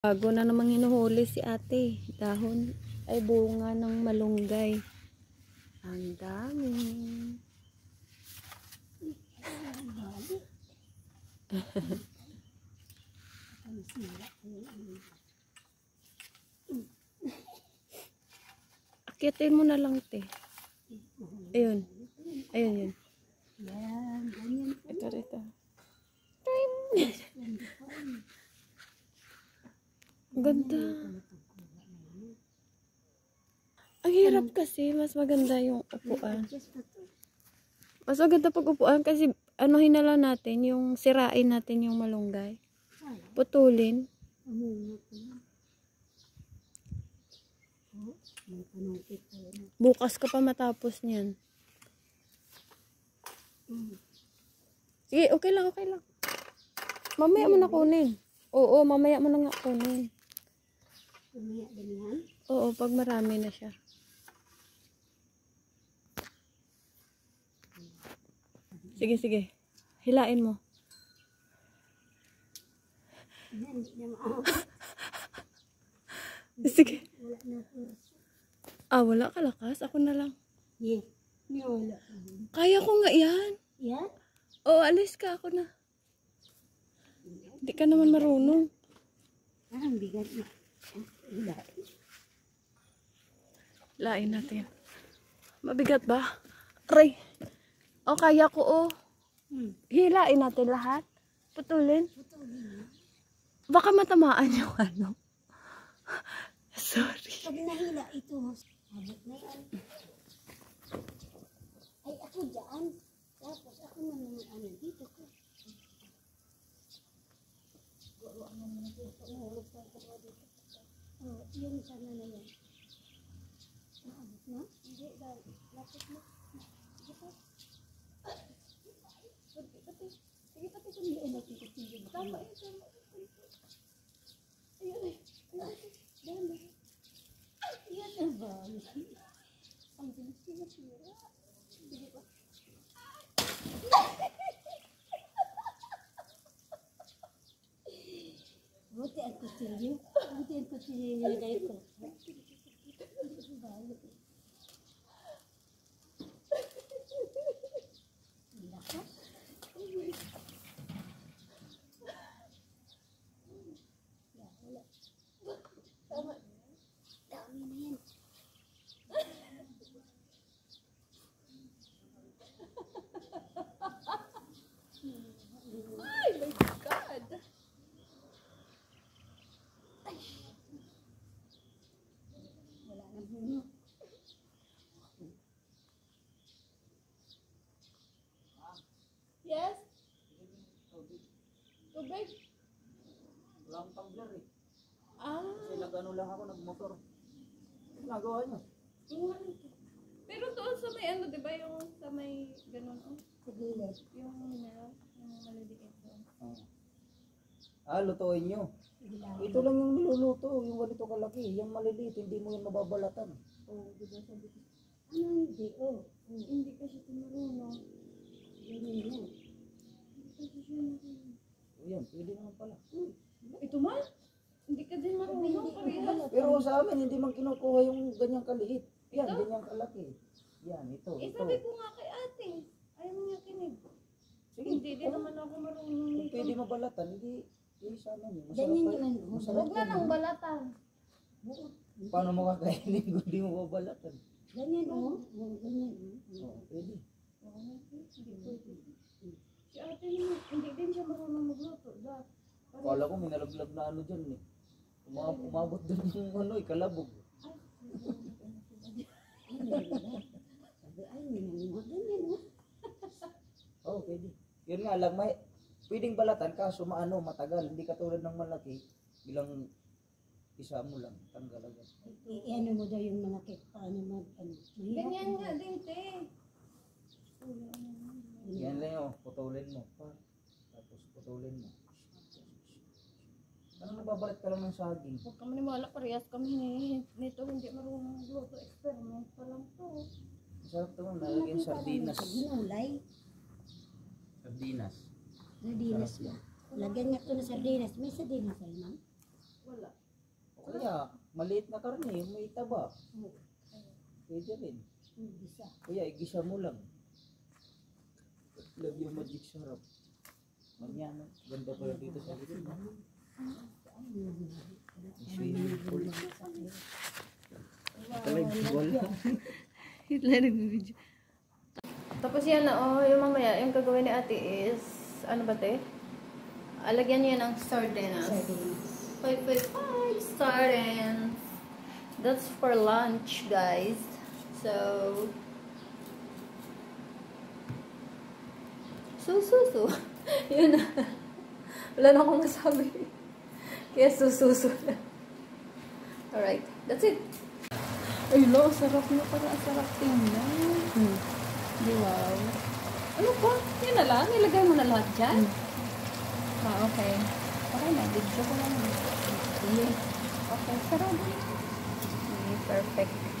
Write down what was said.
Bago na namang hinuhuli si ate. Dahon ay bunga ng malunggay. Ang dami. Akitin mo na lang, te. Ayun. Ayun, yun. Ito, ito. Ganda. Ang hirap kasi, mas maganda yung upuan. Mas maganda pag upuan kasi anuhin na lang natin, yung sirain natin yung malunggay. Putulin. Bukas ka pa matapos niyan. Sige, okay lang, okay lang. Mamaya mo na kunin. Oo, mamaya mo na nga kunin. Mamaya ganyan? Oo, pag marami na siya. Sige, sige. Hilain mo. Hindi na maawa. Sige. Wala na force. Ah, wala ka lakas? Ako na lang. Yeah. Wala. Kaya ko nga yan. Yan? Oo, alis ka. Ako na. Hindi ka naman marunong. Parang bigat na. Hilain. Lain natin. Mabigat ba? Aray. O, kaya ko, oh. Hilain natin lahat. Putulin. Baka matamaan yung ano. Sorry. Pag nahila ito, abot na yan. Ay, ako dyan. Tapos ako naman ano dito ko. Gawa naman ito. Umulog pa ito dito. Oh, yun sana na yan. Naabot na? Hindi, dahil lapit na. Sige pa. Sige pati kung hindi ay nakikitigil. Tama yun, tama. Ayun ay. Dami. Yan ang bawal. Ang bilis sira. Sige pa. Buti ang kutsilyo. Buti ang kutsilyo yung nilagay ko. Balik. Lakas. Wala. Tama. Dami na yan. Ay, my God. Wala na puno. Yes? Tubig? Walang tumbler eh. Ah. Kasi nag-ano lang ako, nagmotor. Nagawa niyo. Pero doon sa may ano, di ba yung sa may ganun, oh? Sa gilid. Yung mineral, yung maliliit doon. Lutuin niyo. Ito lang yung niluluto, yung ganito kalaki. Yung maliliit, hindi mo yung mababalatan. Oh, di ba sabi ko? Ano hindi? Oh. Hindi kasi tumulong. Ganyan yan. Hindi kasi siya marunong. O yan, pwede naman pala. Ito man? Hindi ka din marunong. Parehas. Pero sa amin, hindi man kinukuha yung ganyang kaliit. Yan, ganyang kalaki. Yan, ito. Sabi ko nga kay ate, ayaw niya kinig. Sige, Hindi din naman ako marunong kung nito. pwede mabalatan, hindi sa amin. Ganyan naman. Masarap Huwag na yan. nang balatan. Paano mo kakainin kung hindi mo babalatan? Ganyan oh. Ganyan oh. Oo, pwede. Hindi pwede. Si ate naman, hindi din siya marunong magluto. Akala ko may nalaglag na ano dyan eh. Umabot dun yung ano, ikalabog. Sabi ay, minanimot ganyan oh. Oo, pwede. Yun nga lang, may pwedeng balatan kaso maano, matagal. Hindi katulad ng malaki, bilang isa mo lang, tanggal agad. Ano mo daw yung mga cake, paano mag, ano, Ganyan nga din, te. Yan lang yun, putulin mo. Tapos putulin mo. Ano nababalat ka lang ng saging? Huwag ka maniwala, parehas kami nito. Hindi marunong magluto. Experiment pa lang to. Masarap ito, nalagyan sardinas. Ginulay. Sardinas. Sardinas ba? Lagyan nga ito na sardinas. May sardinas ay, ma'am? Wala. O kaya, maliit na karne, yung may taba. Pwede rin. Bisa. Kaya, igisa mo lang. Love yung magic sarap. Manyan, ganda pala dito sa gitna. Swimming pool. Wala. Hitler nag-video. Tapos yan na, oh, yung mamaya, yung gagawin ni ate is, ano ba te? Alagyan niya ng sardinas. 5.5 sardines. That's for lunch, guys. So, sususu. Yun na. Wala na akong masabi. Kaya sususu na. Alright, that's it. Ay, lo, sarap na para sarap tingnan. Di wow. Ano pa? Yan na lang. Ilagay mo na lahat dyan. Ah, okay. Okay na. Video ko lang. Okay, sarap. Okay, perfect.